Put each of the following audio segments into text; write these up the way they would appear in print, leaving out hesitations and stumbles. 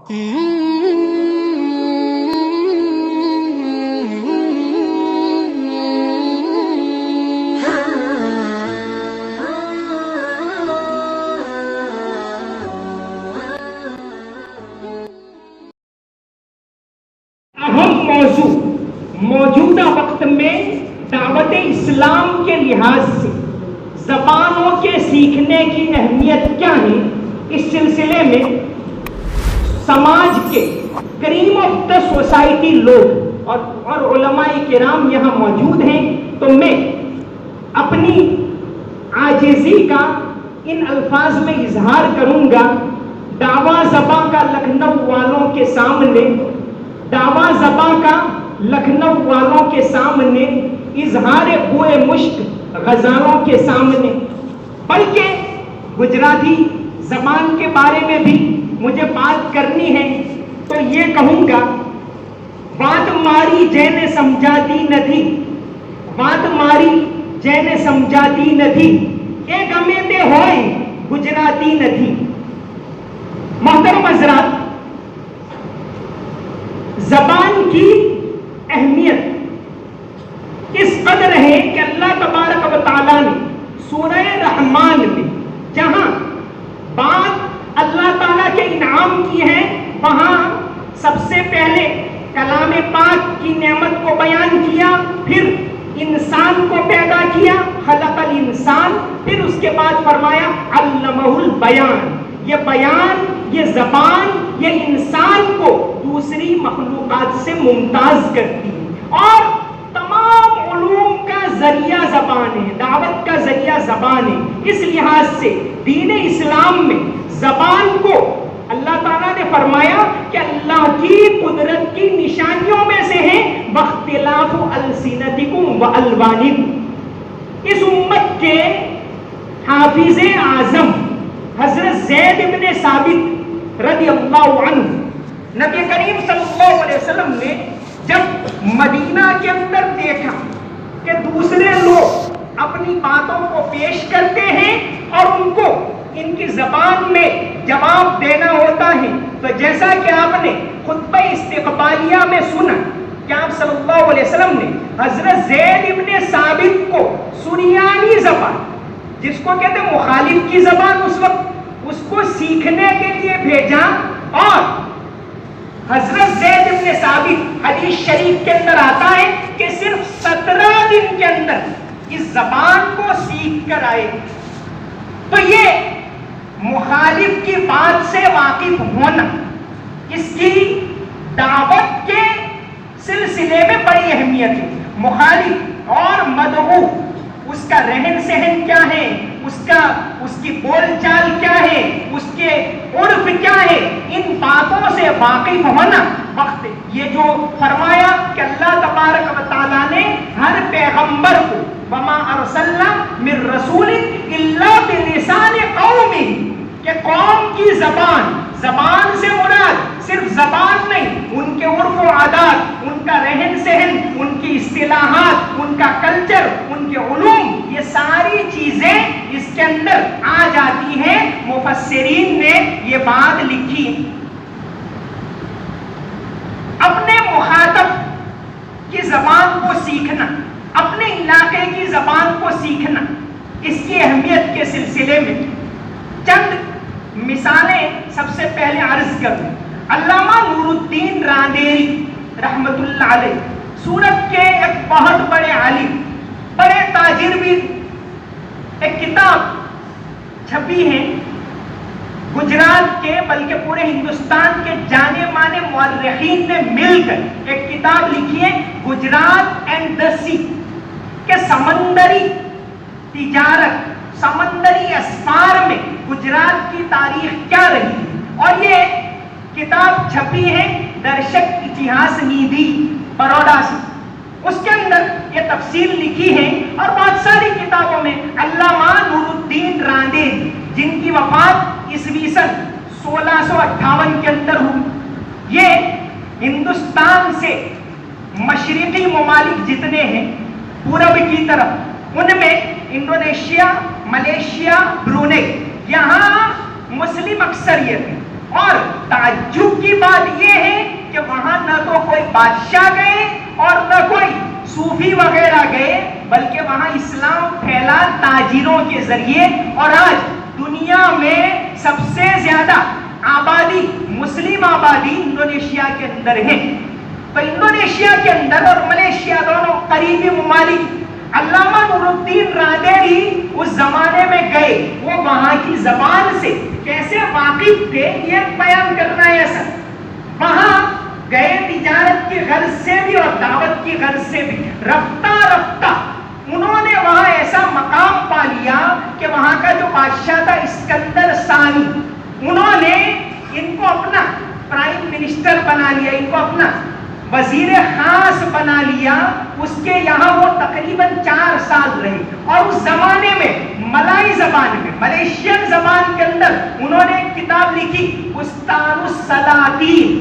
موجودہ وقت میں دعوت اسلام کے لحاظ سے زبانوں کے سیکھنے کی اہمیت کیا ہے، اس سلسلے میں سماج کے کریم آف دا سوسائٹی لوگ اور علماء کرام یہاں موجود ہیں، تو میں اپنی عاجزی کا ان الفاظ میں اظہار کروں گا۔ دعویٰ زباں کا لکھنؤ والوں کے سامنے، دعویٰ زباں کا لکھنؤ والوں کے سامنے، اظہار بوئے مشک غزالوں کے سامنے، بلکہ گجراتی زبان کے بارے میں بھی مجھے بات کرنی ہے تو یہ کہوں گا، بات ماری جینے سمجھاتی ندھی، بات ماری جینے سمجھاتی ندھی، ایک امیتے ہوئے گجراتی ندھی۔ محترم حضرات، زبان کی اہمیت اس قدر ہے کہ اللہ تبارک و تعالیٰ نے سورہ رحمان میں جہاں بات اللہ تعالیٰ کے انعام کی ہے، وہاں سب سے پہلے کلام پاک کی نعمت کو بیان کیا، پھر انسان کو پیدا کیا، خلق الانسان، پھر اس کے بعد فرمایا علمہ البیان۔ یہ بیان، یہ زبان، یہ انسان کو دوسری مخلوقات سے ممتاز کرتی ہے اور تمام علوم کا ذریعہ زبان ہے، دعوت کا ذریعہ زبان ہے۔ اس لحاظ سے دین اسلام میں زبان کو اللہ تعالیٰ نے فرمایا کہ اللہ کی قدرت کی نشانیوں میں سے ہے بختلاف السنتکم و الوانکم۔ اس امت کے حافظ اعظم حضرت زید بن ثابت رضی اللہ عنہ، نبی کریم صلی اللہ علیہ وسلم نے جب مدینہ کے اندر دیکھا کہ دوسرے لوگ اپنی باتوں کو پیش کرتے ہیں اور ان کو ان کی زبان میں جواب دینا ہوتا ہے، تو جیسا کہ آپ نے خطبہ استقبالیہ میں سنا کہ آپ صلی اللہ علیہ وسلم نے حضرت زید بن ثابت کو سریانی زبان، جس کو کہتے ہیں مخالف کی زبان، اس کو سیکھنے کے لیے بھیجا، اور حضرت زید بن ثابت حدیث شریف کے اندر آتا ہے کہ صرف 17 دن کے اندر اس زبان کو سیکھ کر آئے۔ تو یہ مخالف کی بات سے واقف ہونا اس کی دعوت کے سلسلے میں بڑی اہمیت ہے۔ مخالف اور مدعو، اس کا رہن سہن کیا ہے، اس کی بول چال کیا ہے، اس کے عرف کیا ہے، ان باتوں سے واقف ہونا وقت۔ یہ جو فرمایا کہ اللہ تبارک و تعالیٰ نے ہر پیغمبر کو وما ارسلنا من رسول الا بلسان قومہ، کہ قوم کی زبان سے مراد صرف زبان نہیں، ان کے عرف و عادات، ان کا رہن سہن، ان کی اصطلاحات، ان کا کلچر، ان کے علوم، یہ ساری چیزیں اس کے اندر آ جاتی ہیں۔ مفسرین نے یہ بات لکھی، اپنے مخاطب کی زبان کو سیکھنا، اپنے علاقے کی زبان کو سیکھنا، اس کی اہمیت کے سلسلے میں چند مثالیں سب سے پہلے عرض کروں۔ علامہ نور الدین راندیری رحمت اللہ علیہ، سورت کے ایک بہت بڑے عالم، بڑے تاجر بھی، ایک کتاب چھپی ہے گجرات کے بلکہ پورے ہندوستان کے جانے مانے مورخین نے مل کر ایک کتاب لکھی ہے گجرات اینڈ دی سی، کہ سمندری تجارت، سمندری اسفار میں گجرات کی تاریخ کیا رہی ہے، اور یہ کتاب چھپی ہے درشک اتہاس نیدی بروڈا سے۔ اس کے اندر یہ تفصیل لکھی ہے، اور بہت ساری کتابوں میں علامہ نور الدین راندیری، جن کی وفات عیسوی سن 1658 کے اندر ہوئی، یہ ہندوستان سے مشرقی ممالک جتنے ہیں پورب کی طرف، ان میں انڈونیشیا، ملیشیا، برونئی، یہاں مسلم اکثریت ہے، اور تعجب کی بات یہ ہے کہ وہاں نہ تو کوئی بادشاہ گئے اور نہ کوئی صوفی وغیرہ گئے، بلکہ وہاں اسلام پھیلا تاجروں کے ذریعے، اور آج دنیا میں سب سے زیادہ آبادی، مسلم آبادی انڈونیشیا کے اندر ہے۔ تو انڈونیشیا کے اندر اور ملیشیا دونوں قریبی ممالک، علامہ نور الدین رادیری اس زمانے میں گئے، وہ وہاں کی زبان سے کیسے واقف تھے یہ بیان کرنا ہے ایسا۔ وہاں گئے تجارت کی غرض سے بھی اور دعوت کی غرض سے بھی، رفتہ رفتہ انہوں نے وہاں ایسا مقام پا لیا کہ وہاں کا جو بادشاہ تھا اسکندر ثانی، انہوں نے ان کو اپنا پرائم منسٹر بنا لیا، ان کو اپنا وزیر خاص بنا لیا۔ اس کے یہاں وہ تقریباً 4 سال رہے، اور اس زمانے میں ملائی زبان میں، ملیشین زبان کے اندر انہوں نے ایک کتاب لکھی، بستان السلاطین،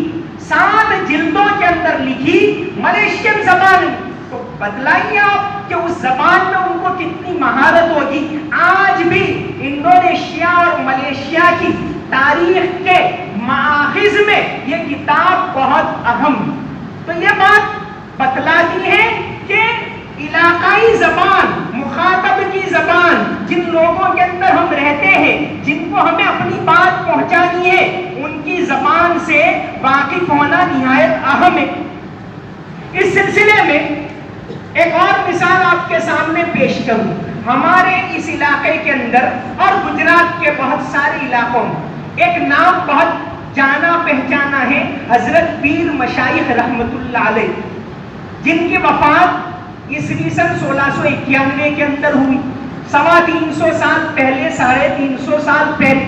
7 جلدوں کے اندر لکھی ملیشین زبان میں۔ تو بتلائیے آپ کہ اس زبان میں ان کو کتنی مہارت ہوگی۔ آج بھی انڈونیشیا اور ملیشیا کی تاریخ کے مآخذ میں یہ کتاب بہت اہم ہے۔ تو یہ بات بتلاتی ہے کہ علاقائی زبان، مخاطب کی زبان، جن لوگوں کے اندر ہم رہتے ہیں، جن کو ہمیں اپنی بات پہنچانی ہے، ان کی زبان سے واقف ہونا نہایت اہم ہے۔ اس سلسلے میں ایک اور مثال آپ کے سامنے پیش کروں۔ ہمارے اس علاقے کے اندر اور گجرات کے بہت سارے علاقوں میں ایک نام بہت جانا پہچانا ہے، حضرت پیر مشائخ رحمت اللہ علیہ، جن کی وفات عیسوی سن 1691 کے اندر ہوئی، 350 سال پہلے، 350 سال پہلے۔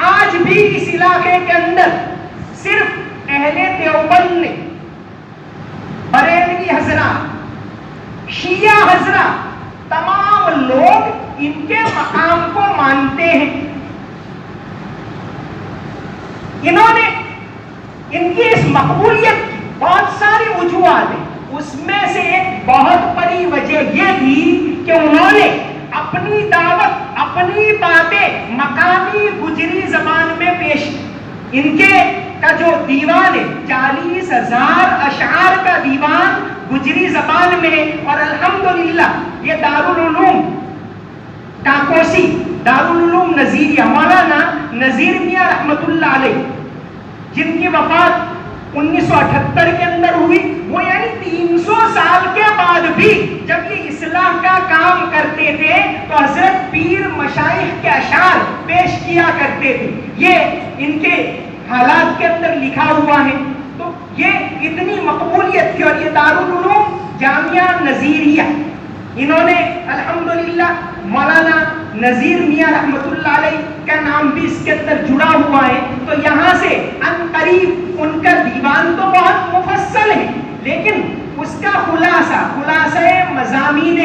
آج بھی اس علاقے کے اندر صرف اہل دیوبند نے، بریلوی حضرات، شیعہ حضرات، تمام لوگ ان کے مقام کو مانتے ہیں۔ انہوں نے ان کی اس مقبولیت کی بہت ساری وجوہات ہیں، اس میں سے ایک بہت بڑی وجہ یہ تھی کہ انہوں نے اپنی دعوت، اپنی باتیں مقامی گجری زبان میں پیش کی۔ ان کے کا جو دیوان ہے، 40,000 اشعار کا دیوان گجری زبان میں ہے، اور الحمدللہ یہ دارالعلوم کاکوسی، دارالعلوم نظیریہ، مولانا نذیر میاں رحمت اللہ علیہ، جن کی وفات 1978 کے اندر ہوئی، وہ یعنی 300 سال کے بعد بھی جب یہ اصلاح کا کام کرتے تھے تو حضرت پیر مشائخ کے اشعار پیش کیا کرتے تھے۔ یہ ان کے حالات کے اندر لکھا ہوا ہے۔ تو یہ اتنی مقبولیت تھی، اور یہ دارالعلوم جامعہ نظیریہ، انہوں نے الحمدللہ مولانا نذیر میاں رحمت اللہ علیہ کا نام بھی اس کے اندر جڑا ہوا ہے۔ تو یہاں سے ان قریب ان کا دیوان تو بہت مفصل ہے، لیکن اس کا خلاصہ مضامین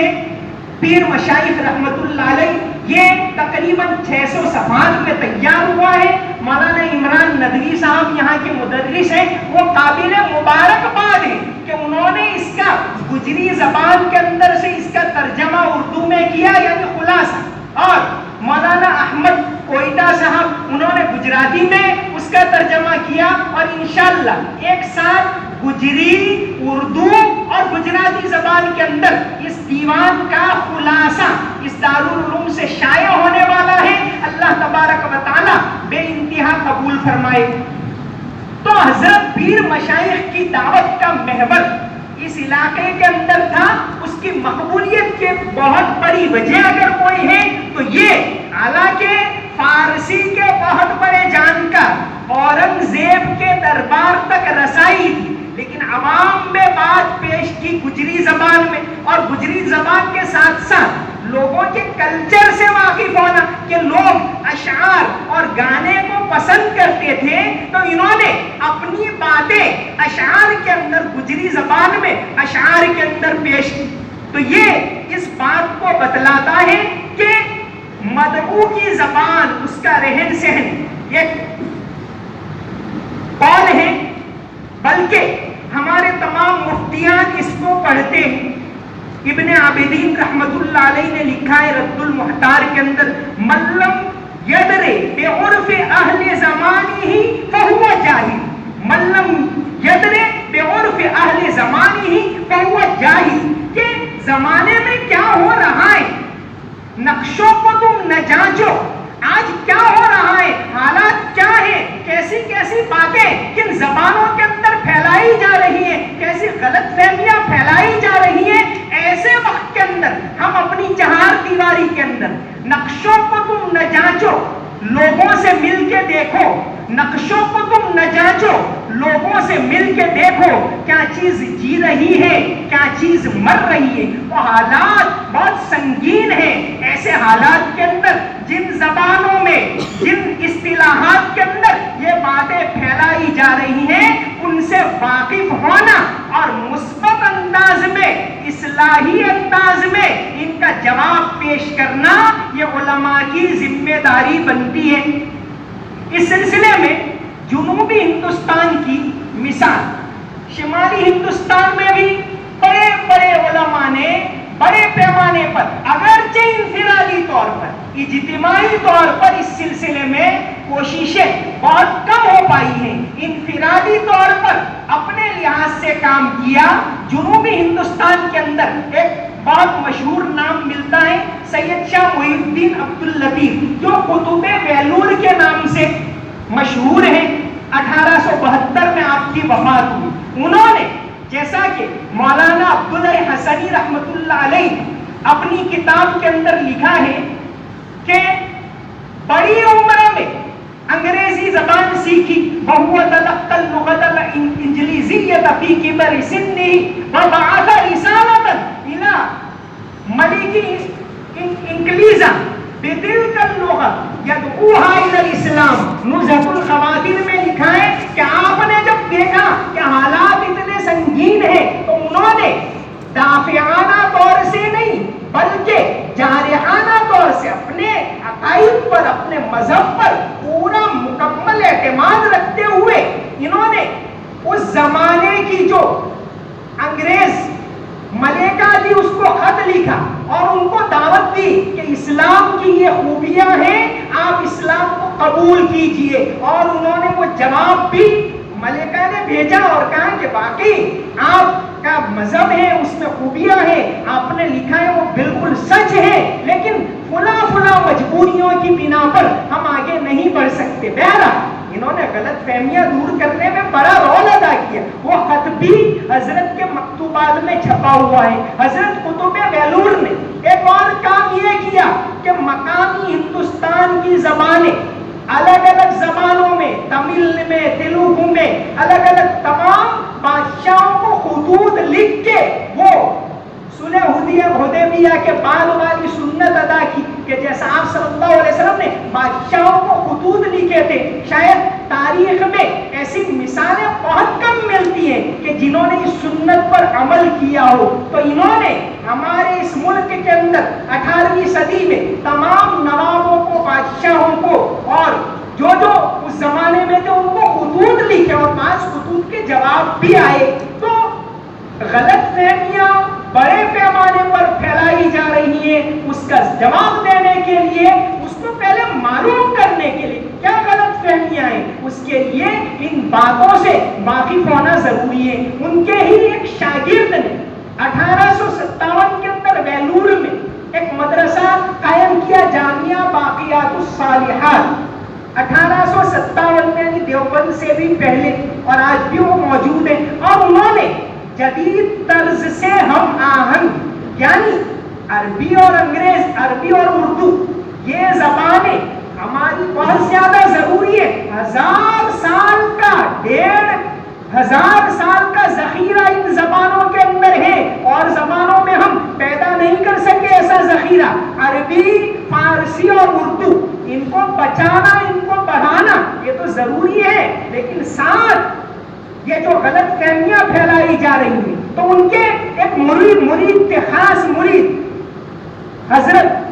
پیر مشائخ رحمت اللہ علیہ، یہ تقریباً 600 صفحات میں تیار ہوا ہے۔ مولانا عمران ندوی صاحب یہاں کے مدرس ہیں، وہ قابل مبارکباد ہیں کہ انہوں نے اس کا گجری زبان کے اندر سے اس کا ترجمہ اردو میں کیا، یعنی خلاصہ۔ اور مولانا احمد کوئٹہ صاحب، انہوں نے گجراتی میں اس کا ترجمہ کیا، اور انشاءاللہ ایک ساتھ گجری، اردو اور گجراتی زبان کے اندر اس دیوان کا خلاصہ اس دارالعلوم سے شائع ہونے والا ہے۔ اللہ تبارک و تعالی بے انتہا قبول فرمائے۔ تو حضرت پیر مشائخ کی دعوت کا محور اس علاقے کے اندر تھا۔ اس کی مقبولیت کے بہت بڑی وجہ اگر کوئی ہے تو یہ، حالانکہ فارسی کے بہت بڑے جانکار اورنگزیب کے دربار تک رسائی تھی، لیکن عوام میں بات پیش کی گجری زبان میں، اور گجری زبان کے ساتھ ساتھ لوگوں کے کلچر سے واقف ہونا، کہ لوگ اشعار اور گانے کو پسند کرتے تھے، تو انہوں نے اپنی باتیں اشعار کے اندر، گجری زبان میں اشعار کے اندر پیش کی۔ تو یہ اس بات کو بتلاتا ہے کہ مدعو کی زبان، اس کا رہن سہن یہ قول ہے، بلکہ ہمارے تمام مفتیان اس کو پڑھتے ہیں۔ ابن عابدین رحمت اللہ علیہ نے لکھا ہے رد المحتار کے اندر، ملم یدرے بعرف اہل زمانہ فہو جاہل، من لم یدرے بعرف اہل زمانہ فہو جاہل، کہ زمانے میں کیا ہو رہا ہے نقشوں کو تم نہ جانچو، آج کیا ہو رہا ہے، حالات کیا ہیں، کیسی کیسی باتیں کن زبانوں کے اندر پھیلائی جا رہی ہیں، کیسی غلط فہمیاں پھیلائی جا رہی ہیں، ایسے وقت کے اندر ہم اپنی چہار دیواری کے اندر نقشوں کو تم نہ جانچو، لوگوں سے مل کے دیکھو، نقشوں کو تم نہ جانچو، لوگوں سے مل کے دیکھو کیا چیز جی رہی ہے، کیا چیز مر رہی ہے، وہ حالات بہت سنگین ہیں۔ ایسے حالات کے اندر جن زبانوں میں، جن اصطلاحات کے اندر یہ باتیں پھیلائی جا رہی ہیں، ان سے واقف ہونا اور مثبت انداز میں، اصلاحی انداز میں ان کا جواب پیش کرنا، یہ علماء کی ذمہ داری بنتی ہے۔ اس سلسلے میں جنوبی ہندوستان کی مثال، شمالی ہندوستان میں بھی بڑے بڑے علماء نے بڑے پیمانے پر، اگرچہ انفرادی طور پر، اجتماعی طور پر اس سلسلے میں کوششیں بہت کم ہو پائی ہیں، انفرادی طور پر اپنے لحاظ سے کام کیا۔ جنوبی ہندوستان کے اندر ایک بہت مشہور نام ملتا ہے سید شاہ محی الدین عبد اللطیف، جو قطب ویلور کے نام سے مشہور ہیں۔ 1872 میں آپ کی وفات ہوئی۔ انہوں نے جیسا کہ مولانا عبداللہ حسنی رحمۃ اللہ علیہ اپنی کتاب کے اندر لکھا ہے کہ بڑی عمر میں انگریزی زبان سیکھی، وَهُوَ تَلَقَّى اللُّغَةَ الْإِنجْلِيزِيَّةَ فِي كِبَرِ سِنِّهِ وَبَعَثَ رِسَالَةً إِلَى مَلِكِ إِنگلیزَ بِتِلْكَ اللُّغَةِ يَدْعُوهَا إِلَى الْإِسْلَامِ۔ نُزْهَةُ الْخَوَاطِر میں لکھا ہے کہ آپ نے جب دیکھا کہ حالات اتنے سنگین ہیں تو انہوں نے دافعانہ طور سے نہیں بلکہ جارحانہ طور سے اپنے عقائد پر، اپنے مذہب پر پورا مکمل اعتماد رکھتے ہوئے انہوں نے اس زمانے کی جو انگریز ملکہ تھی اس کو خط لکھا اور ان کو دعوت دی کہ اسلام کی یہ خوبیاں ہیں، آپ اسلام کو قبول کیجئے، اور انہوں نے وہ جواب بھی ملکہ نے بھیجا اور کہا کہ باقی آپ کا مذہب ہے، اس میں خوبیاں ہیں، آپ نے لکھا ہے وہ بالکل سچ ہے، لیکن فلاں مجبوریوں کی بنا پر ہم آگے نہیں بڑھ سکتے۔ بہرحال انہوں نے غلط فہمیاں دور کرنے میں بڑا رول ادا کیا۔ وہ خط بھی حضرت کے مکتوبات میں چھپا ہوا ہے۔ حضرت قطب ویلور نے ایک اور کام یہ کیا کہ مقامی ہندوستان کی زبانیں الگ الگ زبانوں میں، تمل میں، تیلگو میں، الگ الگ تمام بادشاہوں کو خطوط لکھ کے وہ صلح حدیبیہ کے بعد والی سنت ادا کی کہ جیسا آپ صلی اللہ علیہ وسلم نے بادشاہوں کو خطوط لکھے تھے۔ شاید تاریخ میں ایسی مثالیں بہت کم ملتی ہیں کہ جنہوں نے اس سنت پر عمل کیا ہو۔ تو انہوں نے ہمارے اس ملک کے اندر 18ویں صدی میں تمام نوابوں کو، بادشاہوں کو، اور جو اس زمانے میں جو ان کو خطوط لکھے اور بعض خطوط کے جواب بھی آئے۔ تو غلط فہمیاں بڑے پیمانے پر پھیلائی جا رہی ہیں، اس کا جواب دینے کے لیے، اس کو پہلے معلوم کرنے کے لیے کیا غلط فہمیاں ہیں، اس کے لیے ان باتوں سے واقف ہونا ضروری ہے۔ ان کے ہی ایک شاگرد نے 1857 کے اندر ویلور میں ایک مدرسہ قائم کیا، جامعہ باقیات الصالحات۔ 1857 میں یعنی دیوبند سے بھی پہلے، اور آج بھی وہ موجود ہے۔ اور انہوں نے جدید طرز سے ہم آہنگ، یعنی عربی اور انگریز، عربی اور اردو، یہ زبانیں ہماری بہت زیادہ ضروری ہے۔ 1000 سال کا، 1500 سال کا ذخیرہ ان زبانوں کے اندر ہے، اور زبانوں میں ہم پیدا نہیں کر سکے ایسا ذخیرہ۔ عربی، فارسی اور اردو، ان کو بچانا، ان کو بڑھانا یہ تو ضروری ہے، لیکن ساتھ یہ جو غلط فہمیاں پھیلائی جا رہی ہیں تو ان کے ایک مرید کے خاص مرید حضرت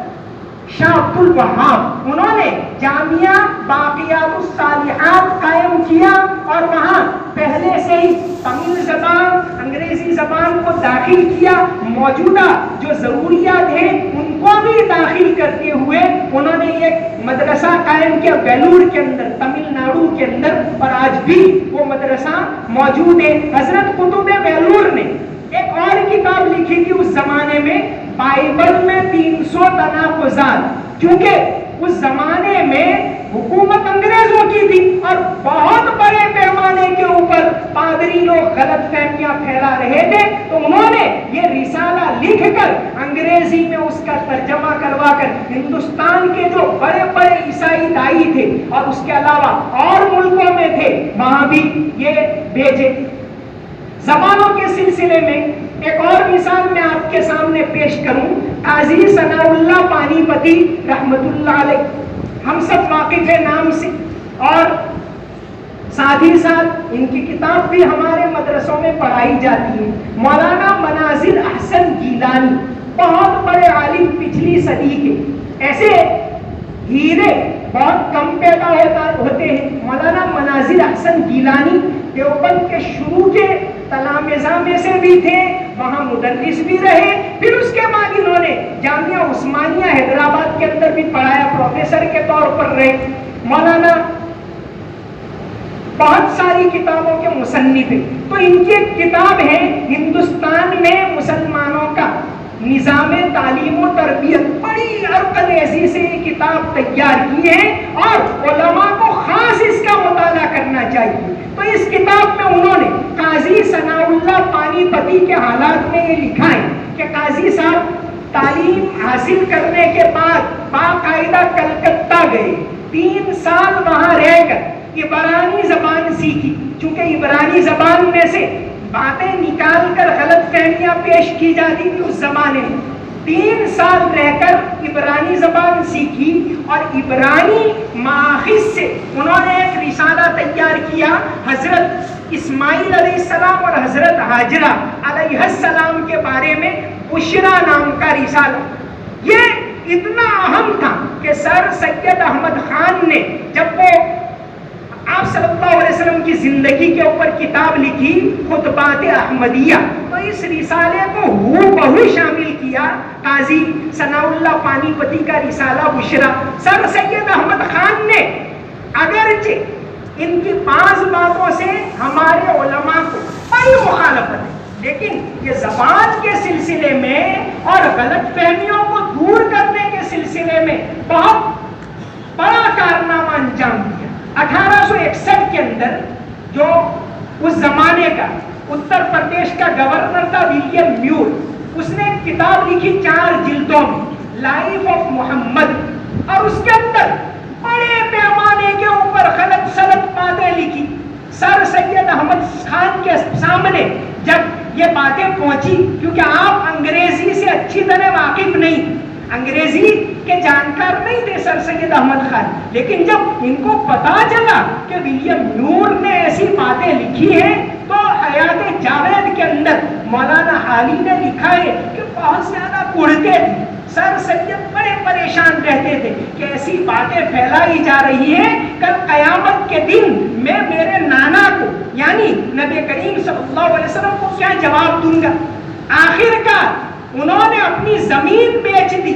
شاہ عبد الوہاب، انہوں نے جامعہ باقیات الصالحات قائم کیا، اور وہاں پہلے سے ہی تمل زبان، انگریزی زبان کو داخل کیا، موجودہ جو ضروریات ہیں ان کو بھی داخل کرتے ہوئے انہوں نے ایک مدرسہ قائم کیا ویلور کے اندر، تمل ناڈو کے اندر، اور آج بھی وہ مدرسہ موجود ہے۔ حضرت قطب ویلور نے ایک اور کتاب لکھی تھی اس زمانے میں، بائبل میں 300 تناقضات، کیونکہ اس زمانے میں حکومت انگریزوں کی تھی اور بہت بڑے پیمانے کے اوپر پادری لوگ غلط فہمیاں پھیلا رہے تھے، تو انہوں نے یہ رسالہ لکھ کر انگریزی میں اس کا ترجمہ کروا کر ہندوستان کے جو بڑے بڑے عیسائی دائی تھے اور اس کے علاوہ اور ملکوں میں تھے وہاں بھی یہ بھیجے۔ زبانوں کے سلسلے میں ایک اور مثال میں آپ کے سامنے پیش کروں، قاضی ثناء اللہ پانی پتی رحمت اللہ علیہ، ہم سب واقف ہیں نام سے، اور ساتھ ہی ساتھ ان کی کتاب بھی ہمارے مدرسوں میں پڑھائی جاتی ہے۔ مولانا مناظر احسن گیلانی بہت بڑے عالم پچھلی صدی کے، ایسے ہیرے بہت کم پیدا ہوتے ہیں۔ مولانا مناظر احسن گیلانی دیوبند کے شروع کے تلامذہ میں سے بھی تھے، وہاں مدرس بھی رہے، پھر اس کے بعد انہوں نے جامعہ عثمانیہ حیدرآباد کے اندر بھی پڑھایا، پروفیسر کے طور پر رہے۔ مولانا بہت ساری کتابوں کے مصنف ہیں، تو ان کی ایک کتاب ہے ہندوستان میں مسلمانوں کا نظام تعلیم و تربیت، بڑی عرقریزی سے یہ کتاب تیار کی ہے اور علماء کو خاص اس کا مطالعہ کرنا چاہیے۔ تو اس کتاب میں انہوں نے قاضی ثناء اللہ پانی پتی کے حالات میں یہ لکھا ہے کہ قاضی صاحب تعلیم حاصل کرنے کے بعد باقاعدہ کلکتہ گئے، 3 سال وہاں رہ کر عبرانی زبان سیکھی، چونکہ عبرانی زبان میں سے باتیں نکال کر غلط فہمیاں پیش کی جاتی تھی اس زمانے میں۔ 3 سال رہ کر عبرانی زبان سیکھی اور عبرانی ماخذ سے انہوں نے ایک رسالہ تیار کیا، حضرت اسماعیل علیہ السلام اور حضرت ہاجرہ علیہ السلام کے بارے میں بشرا نام کا رسالہ۔ یہ اتنا اہم تھا کہ سر سید احمد خان نے جب وہ آپ صلی اللہ علیہ وسلم کی زندگی کے اوپر کتاب لکھی خطبات احمدیہ، تو اس رسالے کو ہو بہو شامل کیا، قاضی ثناء اللہ پانی پتی کا رسالہ بشرا۔ سر سید احمد خان نے اگرچہ ان کی بعض باتوں سے ہمارے علماء کو بڑی مخالفت ہے، لیکن یہ زبان کے سلسلے میں اور غلط فہمیوں کو دور کرنے کے سلسلے میں بہت بڑا کارنامہ انجام دیا۔ 1861 کے اندر جو اس زمانے کا اتر پردیش کا گورنر تھا ولیم میور، اس نے ایک کتاب لکھی 4 جلدوں میں، لائف آف محمد، اور اس کے اندر بڑے پیمانے کے اوپر غلط سلط باتیں لکھی۔ سر سید احمد خان کے سامنے جب یہ باتیں پہنچی، کیونکہ آپ انگریزی سے اچھی طرح واقف نہیں، انگریزی کے جانکار نہیں تھے سر سید احمد خان، لیکن جب ان کو پتا چلا کہ ولیم نور نے ایسی باتیں لکھی ہیں، تو حیات جاوید کے اندر مولانا حالی نے لکھا ہے کہ بہت زیادہ پڑھتے تھے، سر سید بڑے پریشان رہتے تھے کہ ایسی باتیں پھیلائی جا رہی ہیں، کل قیامت کے دن میں میرے نانا کو یعنی نبی کریم صلی اللہ علیہ وسلم کو کیا جواب دوں گا۔ آخر کار انہوں نے اپنی زمین بیچ دی،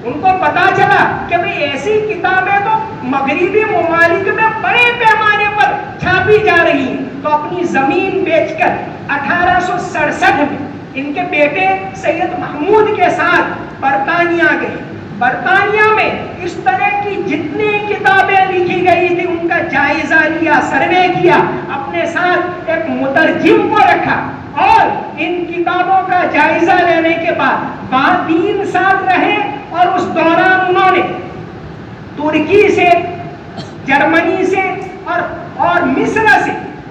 ان کو پتا چلا کہ بھئی ایسی کتابیں تو مغربی ممالک میں بڑے پیمانے پر چھاپی جا رہی ہیں، تو اپنی زمین بیچ کر 1867 میں ان کے بیٹے سید محمود کے ساتھ برطانیہ گئے۔ برطانیہ میں اس طرح کی جتنی کتابیں لکھی گئی تھی ان کا جائزہ لیا، سروے کیا، اپنے ساتھ ایک مترجم کو رکھا، اور ان کتابوں کا جائزہ لینے کے بعد 3 سال رہے، اور اس دوران انہوں نے ترکی سے، جرمنی سے اور مصر سے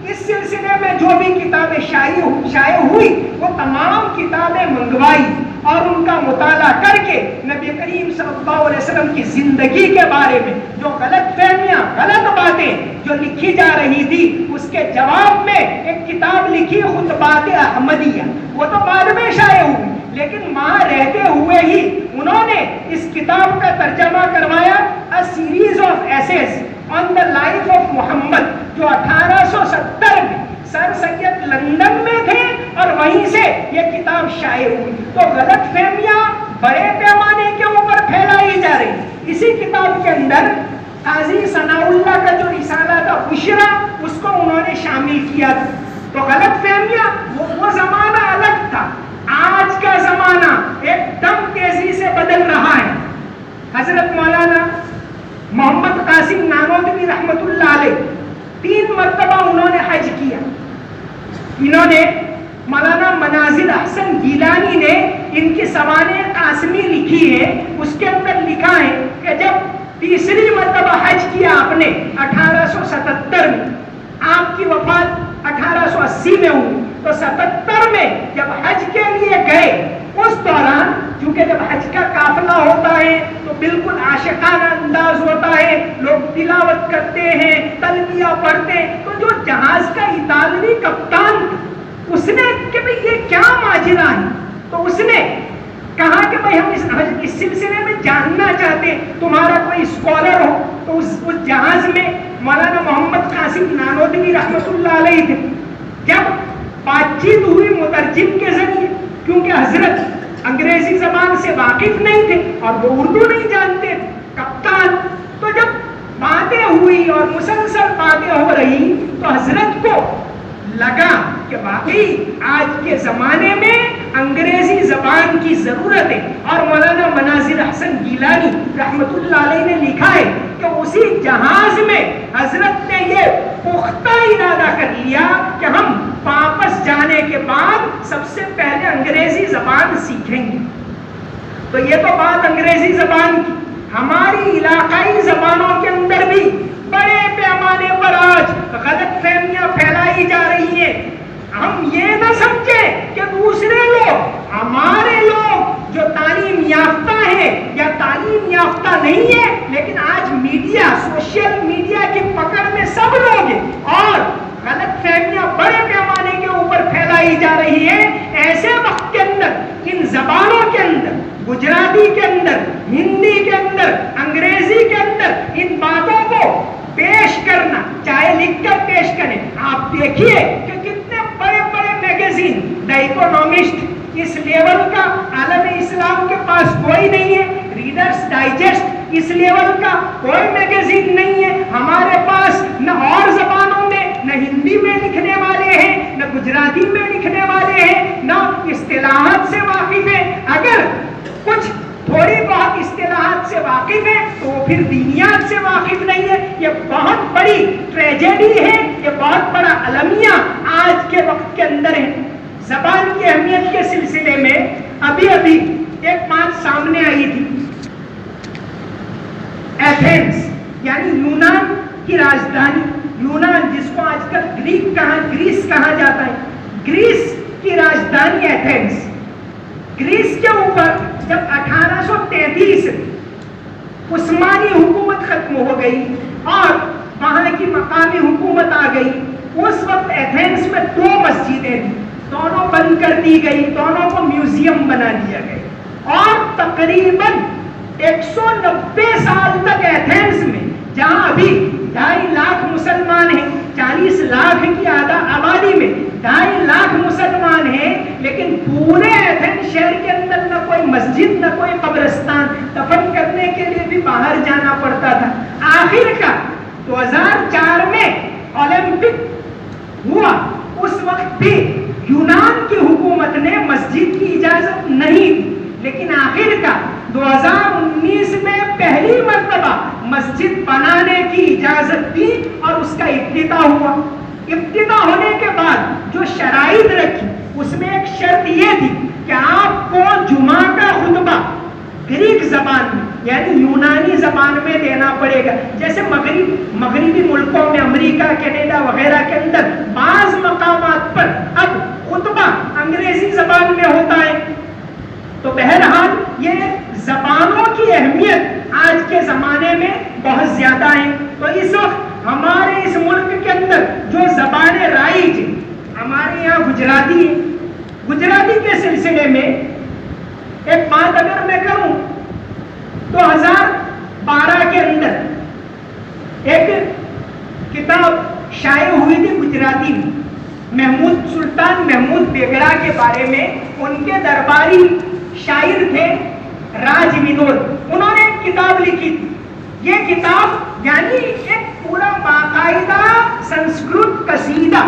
اس سلسلے میں جو بھی کتابیں شائع ہوئی وہ تمام کتابیں منگوائی، اور ان کا مطالعہ کر کے نبی کریم صلی اللہ علیہ وسلم کی زندگی کے بارے میں جو غلط فہمیاں، غلط باتیں جو لکھی جا رہی تھی، اس کے جواب میں ایک کتاب لکھی خطبات احمدیہ، وہ تو بعد میں شائع ہوئی، لیکن وہاں رہتے ہوئے ہی انہوں نے اس کتاب کا ترجمہ کروایا، A series of essays on the life of محمد، جو 1870 میں سر سید لندن میں تھے اور وہیں وہیں سے یہ کتاب شائع ہوئی. تو غلط فہمیاں بڑے پیمانے کے اوپر پھیلائی جا رہی. اسی کتاب کے اندر قاضی ثناء اللہ کا جو رسالہ تھا بشرا، اس کو انہوں نے شامل کیا تھا. تو غلط فہمیاں وہ زمانہ الگ تھا. آج کا زمانہ ایک دم تیزی سے بدل رہا ہے. حضرت مولانا محمد قاسم نانوتوی رحمت اللہ علیہ 3 مرتبہ انہوں نے حج کیا. انہوں نے مولانا منازل احسن گیلانی نے ان کی سوانح قاسمی لکھی ہے، اس کے اندر لکھا ہے کہ جب تیسری مرتبہ حج کیا آپ نے 1877 میں، آپ کی وفات 1880 میں ہوئی. تو 77 میں جب حج کے لیے گئے، اس دوران چونکہ جب حج کا قافلہ ہوتا ہے تو بالکل عاشقانہ انداز ہوتا ہے، لوگ تلاوت کرتے ہیں، تلبیہ پڑھتے ہیں. تو جو جہاز کا اطالوی کپتان اس نے کہ بھئی یہ کیا ماجرا ہے، تو اس نے کہا کہ بھئی ہم اس سلسلے میں جاننا چاہتے ہیں، تمہارا کوئی اسکالر ہو. تو اس جہاز میں مولانا محمد قاسم نانوتوی رحمت اللہ علیہ تھے. جب بات چیت ہوئی مترجم کے ذریعے، کیونکہ حضرت انگریزی زبان سے واقف نہیں تھے اور وہ اردو نہیں جانتے تھے کپتان. تو جب باتیں ہوئی اور مسلسل باتیں ہو رہی تو حضرت کو لگا کہ واقعی آج کے زمانے میں انگریزی زبان کی ضرورت ہے. اور مولانا منازل احسن گیلانی رحمت اللہ علیہ نے لکھا ہے کہ اسی جہاز میں حضرت نے یہ پختہ ارادہ کر لیا کہ ہم واپس جانے کے بعد سب سے پہلے انگریزی زبان سیکھیں گے. تو یہ تو بات انگریزی زبان کی. ہماری علاقائی زبانوں کے اندر بھی بڑے پیمانے پر آج غلط فہمیاں پھیلائی جا رہی ہیں. ہم یہ نہ سمجھیں کہ دوسرے لوگ، ہمارے لوگ جو تعلیم یافتہ ہیں یا تعلیم یافتہ نہیں ہے، لیکن آج میڈیا، سوشل میڈیا کی پکڑ میں سب لوگ ہیں اور غلط فہمیاں بڑے پیمانے کے اوپر پھیلائی جا رہی ہے. ایسے وقت کے اندر ان زبانوں کے اندر، گجراتی کے اندر، ہندی کے اندر، انگریزی کے اندر ان باتوں کو پیش کرنا، چاہے لکھ کر پیش کریں. آپ دیکھیے کہ کتنے بڑے بڑے میگزین، دی اکنامسٹ اس لیول کا عالم اسلام کے پاس کوئی نہیں ہے. ریڈرز ڈائجسٹ اس لیول کا کوئی میگزین نہیں ہے ہمارے پاس. نہ اور زبانوں میں، نہ ہندی میں لکھنے والے ہیں، نہ گجراتی میں لکھنے والے ہیں، نہ اصطلاحات سے واقف ہیں. اگر کچھ تھوڑی بہت اصطلاحات سے واقف ہے تو وہ پھر دینیات سے واقف نہیں ہے. یہ بہت بڑی ٹریجڈی ہے، یہ بہت بڑا المیہ آج کے وقت کے اندر ہے. زبان کی اہمیت کے سلسلے میں ابھی ایک بات سامنے آئی تھی. ایتھنز یعنی یونان کی راجدھانی، یونان جس کو آج کل گریس کہا جاتا ہے، گریس کی راجدھانی ایتھنز. گریس کے اوپر جب 1833 عثمانی حکومت ختم ہو گئی اور وہاں کی مقامی حکومت آ گئی، اس وقت ایتھنز میں 2 مسجدیں تھیں، دونوں بند کر دی گئی، دونوں کو میوزیم بنا دیا گیا. اور تقریباً 190 سال تک ایتھنز میں، جہاں ابھی 2.5 لاکھ مسلمان ہیں، 40 لاکھ کی آبادی میں 2.5 لاکھ مسلمان ہیں، لیکن پورے ایتھنز شہر کے اندر نہ کوئی مسجد، نہ کوئی قبرستان. دفن کرنے کے لیے بھی باہر جانا پڑتا تھا. آخر کا 2004 میں اولمپک ہوا، اس وقت بھی یونان کی حکومت نے مسجد کی اجازت نہیں دی، لیکن آخر کا 2019 میں پہلی مرتبہ مسجد بنانے کی اجازت دی اور اس کا افتتاح ہوا. افتتاح ہونے کے بعد جو شرائط رکھی اس میں ایک شرط یہ تھی کہ آپ کو جمعہ کا خطبہ گریک زبان میں یعنی یونانی زبان میں دینا پڑے گا. جیسے مغربی ملکوں میں، امریکہ، کینیڈا وغیرہ کے اندر بعض مقامات پر اب خطبہ انگریزی زبان میں ہوتا ہے. تو بہرحال یہ زبانوں کی اہمیت آج کے زمانے میں بہت زیادہ ہے. تو اس وقت ہمارے اس ملک کے اندر جو زبانیں رائج ہیں، ہمارے یہاں گجراتی ہے. گجراتی کے سلسلے میں ایک بات اگر میں کروں، 2012 کے اندر ایک کتاب شائع ہوئی تھی گجراتی میں، محمود سلطان سلطان محمود بیگڑا کے بارے میں. ان کے درباری شاعر تھے راج ونود, انہوں نے ایک کتاب لکھی تھی. یہ کتاب یعنی ایک پورا باقاعدہ سنسکرت قصیدہ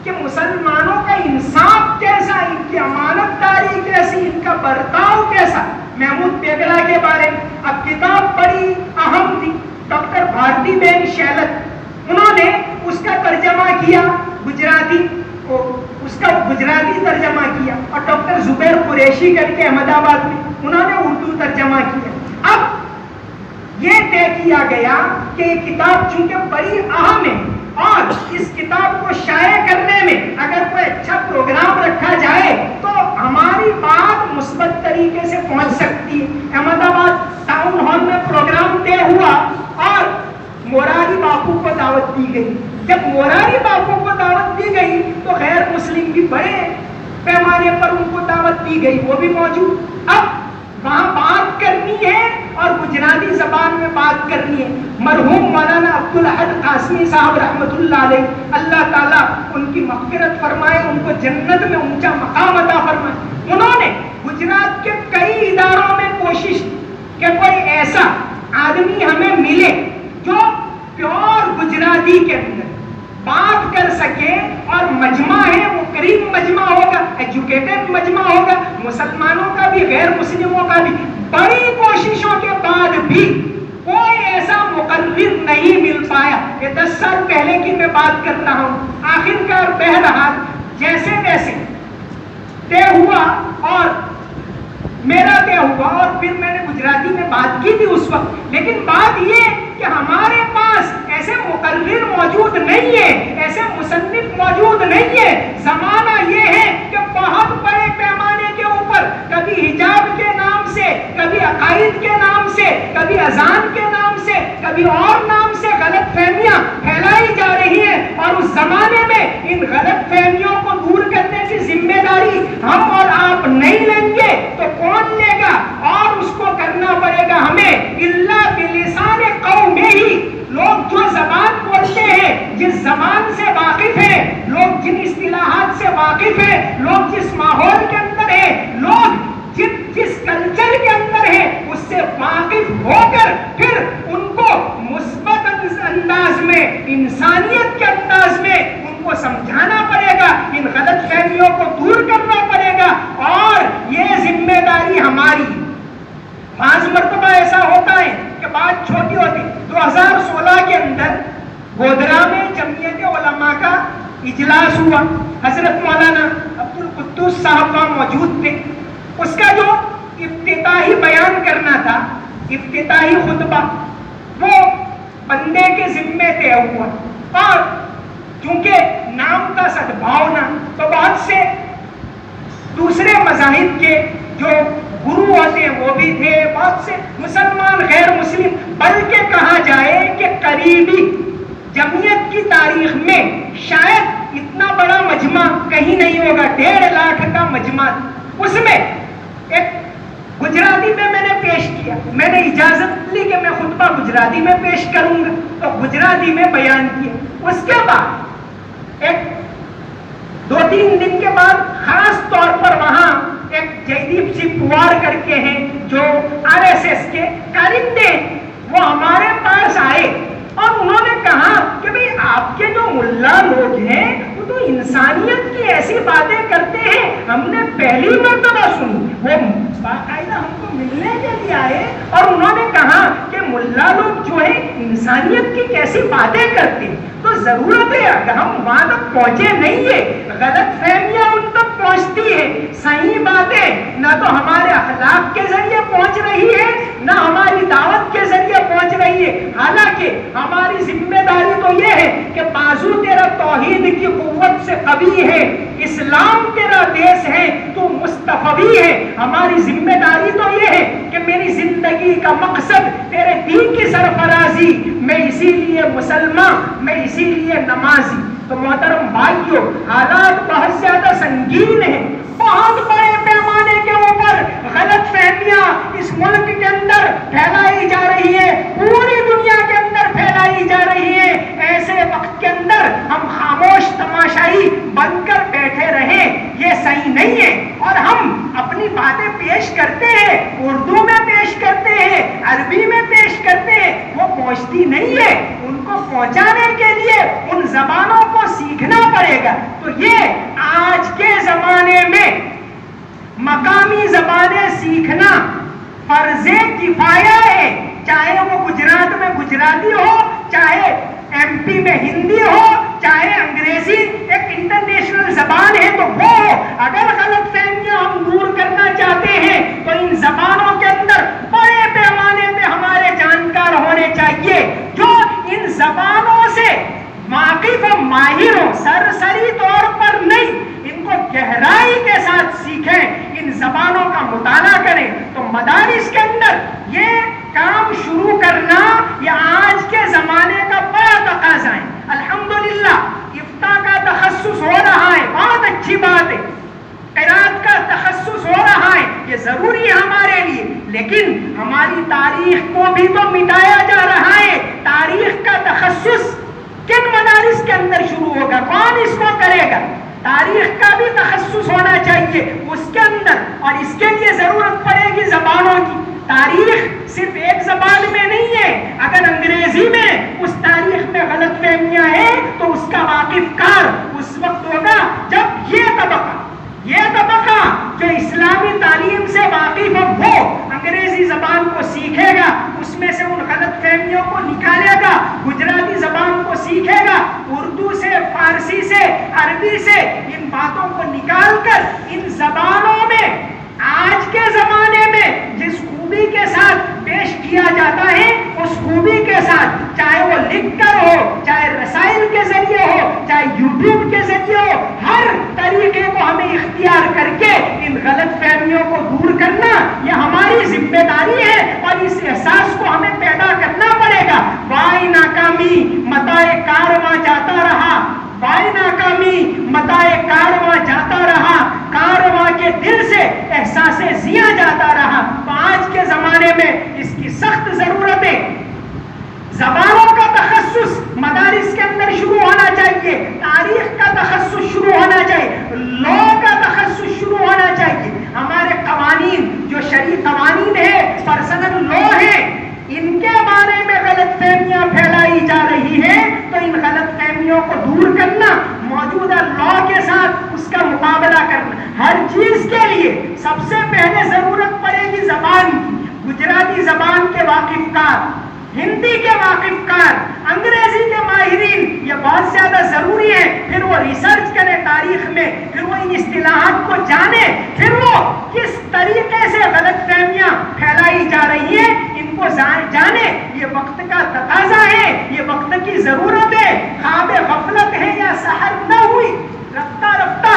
کہ مسلمانوں کا انصاف کیسا, ان کی امانت داری کیسی, ان کا برتاؤ کیسا, محمود بیگڑا کے بارے میں. اب کتاب بڑی اہم تھی. ڈاکٹر بھارتی بین شیلت انہوں نے اس کا ترجمہ کیا گجراتی کو, اس کا گجراتی ترجمہ کیا, اور ڈاکٹر زبیر قریشی کر کے احمد آباد میں انہوں نے اردو ترجمہ کیا. اب یہ طے کیا گیا کہ یہ کتاب چونکہ بڑی اہم ہے اور اس کتاب کو شائع کرنے میں اگر کوئی اچھا پروگرام رکھا جائے تو ہماری بات مثبت طریقے سے پہنچ سکتی ہے. احمد آباد ٹاؤن ہال میں پروگرام طے ہوا اور موراری باپو کو دعوت دی گئی. جب موراری باپو کو دعوت دی گئی تو غیر مسلم بھی بڑے پیمانے پر ان کو دعوت دی گئی, وہ بھی موجود. اب وہاں بات کرنی ہے اور گجراتی زبان میں بات کرنی ہے. مرحوم مولانا عبدالاحد قاسمی صاحب رحمۃ اللہ علیہ, اللہ تعالیٰ ان کی مغفرت فرمائے, ان کو جنت میں اونچا مقام عطا فرمائے. انہوں نے گجرات کے کئی اداروں میں کوشش کہ کوئی ایسا آدمی ہمیں ملے جو پیور گجراتی کے اندر بات کر سکے, اور مجمع ہے وہ قریب مجمع ہوگا, ایجوکیٹڈ مجمع ہوگا, مسلمانوں کا بھی غیر مسلموں کا بھی. بڑی کوششوں کے بعد بھی کوئی ایسا مقرر نہیں مل پایا. یہ 10 سال پہلے کی میں بات کر رہا ہوں. آخرکار بہرحال جیسے ویسے طے ہوا اور میرا طے ہوا, اور پھر میں نے گجراتی میں بات کی تھی اس وقت. لیکن بات یہ کہ ہمارے پاس ایسے مقرر موجود نہیں ہے, ایسے مصنف موجود نہیں ہے. زمانہ یہ ہے کہ بہت بڑے پیمانے کے اوپر کبھی حجاب کے نام سے, کبھی عقائد کے نام سے, کبھی اذان کے نام سے, کبھی اور نام سے غلط فہمیاں پھیلائی جا رہی ہیں. اور اس زمانے میں ان غلط فہمیوں کو دور کرنے کی ذمہ داری ہم اور آپ نہیں لیں گے تو کون لے گا؟ اور اس کو کرنا پڑے گا ہمیں الا بلسان قوم ہی. لوگ جو زبان بولتے ہیں, جس زبان سے واقف ہیں, لوگ جن اصطلاحات سے واقف ہیں, لوگ جس ماحول کے اندر ہیں, لوگ جس کلچر کے اندر ہیں, اس سے واقف ہو کر پھر ان کو مثبت انداز میں, انسانیت کے انداز میں ان کو سمجھانا پڑے گا, ان غلط فہمیوں کو دور کرنا پڑے گا. اور یہ ذمہ داری ہماری. بعض مرتبہ ایسا ہوتا ہے کہ بات چھوٹی ہوتی. 2016 کے اندر گودرا میں جمعیت علماء کا اجلاس ہوا, حضرت مولانا عبدالقدوس صاحب وہاں موجود تھے. اس کا جو افتتاحی بیان کرنا تھا, افتتاحی خطبہ, وہ بندے کے ذمے طے ہوا. اور چونکہ نام کا سدبھاؤنا, تو بہت سے دوسرے مذاہب کے جو گرو ہوتے ہیں وہ بھی تھے, بہت سے مسلمان غیر مسلم, بلکہ کہا جائے کہ قریبی جمعیت کی تاریخ میں شاید اتنا بڑا مجمع کہیں نہیں ہوگا. 1.5 لاکھ کا مجمع. اس میں ایک گجراتی میں نے پیش کیا, میں نے اجازت لی کہ میں خطبہ گجراتی میں پیش کروں گا, تو گجراتی میں بیان کیا. اس کے بعد ایک 2-3 دن کے بعد خاص طور پر وہاں ایک جیدیپ جی پوار کر کے ہیں جو RSS کے کارندے, وہ ہمارے پاس آئے اور انہوں نے کہا کہ بھئی آپ کے جو ملا لوگ ہیں وہ تو انسانیت کی ایسی باتیں کرتے ہیں, ہم نے پہلی مرتبہ سنی. وہ باقاعدہ ہم کو ملنے کے لیے آئے اور انہوں نے کہا کہ ملا لوگ جو ہے انسانیت کی کیسی باتیں کرتے ہیں. تو ضرورت ہے, اگر ہم وہاں تک پہنچے نہیں ہے, غلط فہمیاں ان تک پہنچتی ہے, صحیح باتیں نہ تو ہمارے اخلاق کے ذریعے پہنچ رہی ہے, نہ ہماری دعوت کے ذریعے پہنچ رہی ہے. حالانکہ ہماری ذمہ داری تو یہ ہے کہ بازو تیرا توحید کی قوت سے قوی ہے, اسلام تیرا دیس ہے, تو مصطفی ہے. ہماری ذمہ داری تو یہ ہے کہ میری زندگی کا مقصد تیرے دین کی سرفرازی, میں اسی لیے مسلمان, میں اسی لیے نمازی. تو محترم بھائیوں, حالات بہت زیادہ سنگین ہیں. بہت بڑے پیمانے کے اوپر غلط فہمیاں اس ملک کے اندر پھیلائی جا رہی ہے, پوری دنیا کے اندر پھیلائی جا رہی ہے. ایسے وقت کے اندر ہم خاموش تماشائی بن کر بیٹھے رہے کرتے ہیں، اردو میں پیش کرتے ہیں، عربی میں پیش کرتے ہیں، وہ پہنچتی نہیں ہے. ان کو پہنچانے کے لیے ان زبانوں کو سیکھنا پڑے گا. تو یہ آج کے زمانے میں مقامی زبانیں سیکھنا فرض کفایہ ہے. چاہے وہ گجرات میں گجراتی ہو، چاہے ایم پی میں ہندی ہو، چاہے انگریزی ایک انٹرنیشنل زبان ہے تو وہ ہو. اگر غلط فہمیاں ہم دور کرنا چاہتے ہیں تو ان زبانوں کے اندر بڑے پیمانے پہ ہمارے جانکار ہونے چاہیے جو ان زبانوں سے واقف و ماہر ہو. سرسری طور پر نہیں، ان کو گہرائی کے ساتھ سیکھیں، ان زبانوں کا مطالعہ کریں. تو مدارس کے اندر یہ کام شروع کرنا یہ آج کے زمانے کا بڑا تقاضا ہے. الحمدللہ افتاء کا تخصص ہو رہا ہے، بہت اچھی بات ہے. قرات کا تخصص ہو رہا ہے، یہ ضروری ہے ہمارے لیے. لیکن ہماری تاریخ کو بھی تو مٹایا جا رہا ہے. تاریخ کا تخصص کن مدارس کے اندر شروع ہوگا؟ کون اس کو کرے گا؟ تاریخ کا بھی تخصص ہونا چاہیے اس کے اندر. اور اس کے لیے ضرورت پڑے گی زبانوں کی. تاریخ صرف ایک زبان میں نہیں ہے. اگر انگریزی میں اس تاریخ میں غلط فہمیاں ہیں تو اس کا واقف کار اس وقت ہوگا جب یہ طبقہ جو اسلامی تعلیم سے واقف ہو وہ انگریزی زبان کو سیکھے گا، اس میں سے ان غلط فہمیوں کو نکالے گا، گجراتی زبان کو سیکھے گا، اردو سے، فارسی سے، عربی سے ان باتوں کو نکال کر ان زبانوں میں آج کے زمانے میں جس خوبی کے ساتھ پیش کیا جاتا ہے اس خوبی کے ساتھ، چاہے وہ لکھ کر ہو، چاہے رسائل کے ذریعے ہو، چاہے یوٹیوب کے ذریعے ہو، ہر طریقے کو ہمیں اختیار کر کے ان غلط فہمیوں کو دور کرنا یہ ہماری ذمہ داری ہے. اور اس احساس کو ہمیں پیدا کرنا پڑے گا. وائے ناکامی متائے کارواں جاتا رہا، وائے ناکامی متائے کارواں جاتا رہا، کارواں کے دل سے احساس زیاں جاتا رہا. تو آج کے زمانے میں اس کی سخت ضرورت ہے. زبانوں کا تخصص مدارس کے اندر شروع ہونا چاہیے، تاریخ کا تخصص شروع ہونا چاہیے، لاء کا تخصص شروع ہونا چاہیے. ہمارے قوانین جو شرعی قوانین ہیں، پرسنل لاء ہیں، ان کے بارے میں غلط فہمیاں پھیلائی جا رہی ہیں. تو ان غلط فہمیوں کو دور کرنا، موجودہ لاء کے ساتھ اس کا مقابلہ کرنا. ہر چیز کے لیے سب سے پہلے ضرورت پڑے گی زبان کی. گجراتی زبان کے واقف کار، ہندی کے واقف کار، انگریزی کے ماہرین یہ بہت زیادہ ضروری ہے. پھر وہ ریسرچ کریں تاریخ میں، پھر وہ ان اصطلاحات کو جانے، پھر وہ کس طریقے سے غلط فہمیاں پھیلائی جا رہی ہیں ان کو جانے. یہ وقت کا تقاضا ہے، یہ وقت کی ضرورت ہے. خواب غفلت ہے یا سحر نہ ہوئی، رفتہ رفتہ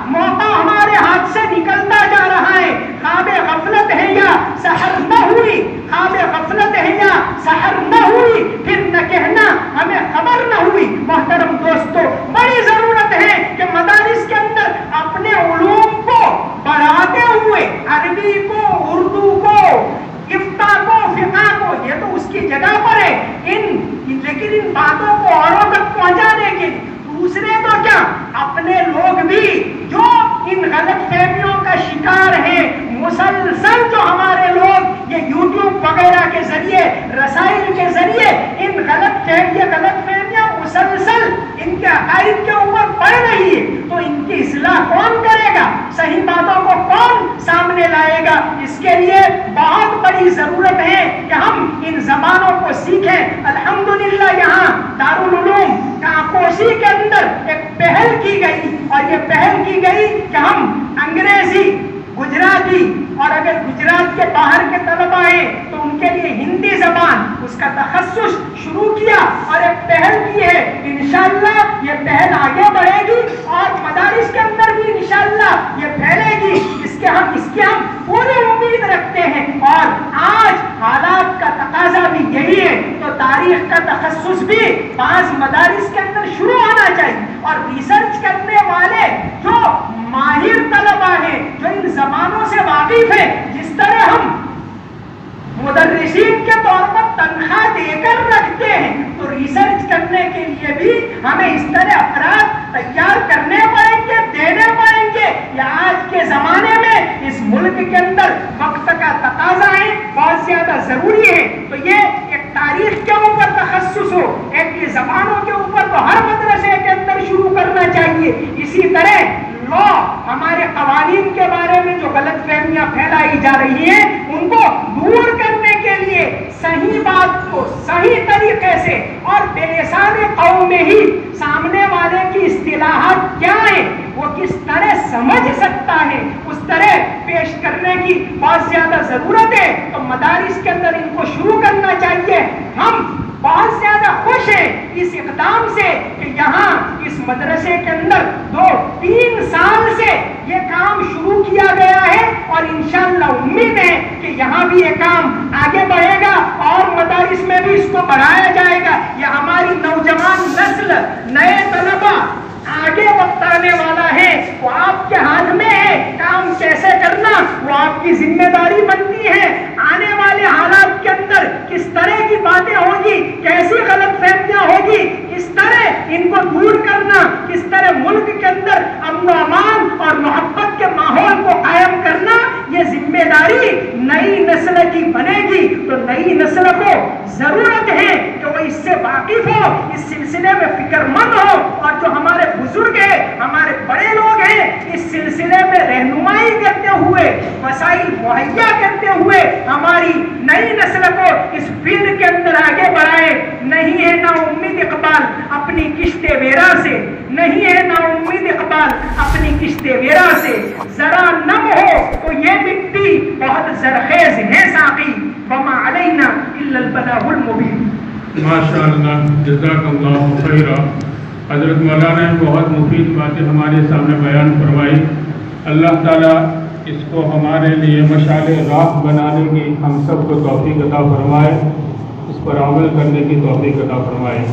موقع ہمارے ہاتھ سے نکلتا جا رہا ہے. خواب غفلت ہے یا سحر نہ ہوئی، خواب غفلت ہے یا سحر نہ ہوئی، پھر نہ کہنا ہمیں خبر نہ ہوئی. محترم دوستو، بڑی ضرورت ہے کہ مدارس کے اندر اپنے علوم کو بڑھاتے ہوئے عربی کو، اردو کو، افتاء کو، فقہ کو، یہ تو اس کی جگہ پر ہے، لیکن ان باتوں کو اوروں تک پہنچانے کے لیے دوسرے تو کیا اپنے لوگ بھی جو ان غلط فہمیوں کا شکار ہیں، مسلسل جو ہمارے لوگ یہ یوٹیوب وغیرہ کے ذریعے، رسائل کے ذریعے ان غلط فہمیاں مسلسل ان کے عقائد کے اوپر پڑ رہی ہے. تو ان کی اصلاح کون کرے گا؟ صحیح باتوں کو کون سامنے لائے گا؟ اس کے لیے بہت بڑی ضرورت ہے کہ ہم ان زبانوں کو سیکھیں. الحمدللہ یہاں دارالعلوم کاکوسی کے اندر ایک پہل کی گئی، اور یہ پہل کی گئی کہ ہم انگریزی، گجراتی، اور اگر گجرات کے باہر کے طلبہ ہیں تو ان کے لیے ہندی زبان اس کا تخصص شروع کیا اور ایک پہل کی ہے. انشاءاللہ یہ پہل آگے بڑھے گی اور مدارس کے اندر بھی انشاءاللہ یہ پھیلے گی. اس کی ہم پوری امید رکھتے ہیں. اور آج حالات کا تقاضا بھی یہی ہے. تو تاریخ کا تخصص بھی بعض مدارس کے اندر شروع ہونا چاہیے، اور ریسرچ کرنے والے جو ماہر طلبہ ہیں، جو ان زبانوں سے واقف ہیں، جس طرح ہم مدرسین کے طور پر تنخواہ دے کر رکھتے ہیں، تو ریسرچ کرنے کے لیے بھی ہمیں اس طرح افراد تیار کرنے پڑیں گے، دینے پڑیں گے. یا آج کے زمانے میں اس ملک ضروری ہے. تو یہ ایک تاریخ کے اوپر تخصص ہو، ایک یہ زبانوں کے اوپر تو ہر مدرسے کے اندر شروع کرنا چاہیے. اسی طرح لا، ہمارے قوانین کے بارے میں جو غلط فہمیاں پھیلائی جا رہی ہیں ان کو دور کرنے کے لیے صحیح بات کو صحیح طریقے سے اور بے لسان قوم میں ہی سامنے والے کی اصطلاحات کیا ہیں وہ کس طرح سمجھ سکتا ہے اس طرح پیش کرنے کی بہت زیادہ ضرورت ہے. تو مدارس کے اندر ان کو شروع کرنا چاہیے. ہم بہت زیادہ خوش ہیں اس اقدام سے کہ یہاں اس مدرسے کے اندر 2-3 سال سے یہ کام شروع کیا گیا ہے اور انشاءاللہ امید ہے کہ یہاں بھی یہ کام آگے بڑھے گا اور مدارس میں بھی اس کو بڑھایا جائے گا. یہ ہماری نوجوان نسل، نئے طلبہ، آگے وقت آنے والا ہے، وہ آپ کے ہاتھ میں ہے. کام کیسے کرنا وہ آپ کی ذمہ داری بنتی ہے. آنے والے حالات کے اندر کس طرح کی باتیں ہوگی، کیسی غلط فہمیاں ہوگی، کس طرح ان کو دور کرنا، کس طرح ملک کے اندر امن و امان اور محبت کے ماحول کو قائم کرنا، یہ ذمہ داری نئی نسل کی بنے گی. تو نئی نسل کو ضرورت ہے کہ وہ اس سے واقف ہو، اس سلسلے میں فکر مند ہو، اور جو ہمارے بزرگ ہیں، ہمارے بڑے لوگ ہیں، اس سلسلے میں رہنمائی کرتے ہوئے، وسائل مہیا کرتے ہوئے ہماری نئی نسل کو اس فیلڈ کے اندر آگے بڑھائے. نہیں ہے نا امید اقبال اپنی کشت ویرا سے، نہیں ہے نا امید اقبال اپنی کشت ویرا سے. ذرا نم ہو تو یہ مٹی بہت زرخیز ہے ساقی، وما علینا الا البلاغ المبین. ماشاء اللہ، جزاک اللہ خیرا. حضرت مولانا نے بہت مفید باتیں ہمارے سامنے بیان فرمائی. اللہ تعالیٰ اس کو ہمارے لیے مشعل راہ بنانے کی ہم سب کو توفیق عطا فرمائے، اس پر عمل کرنے کی توفیق عطا فرمائے.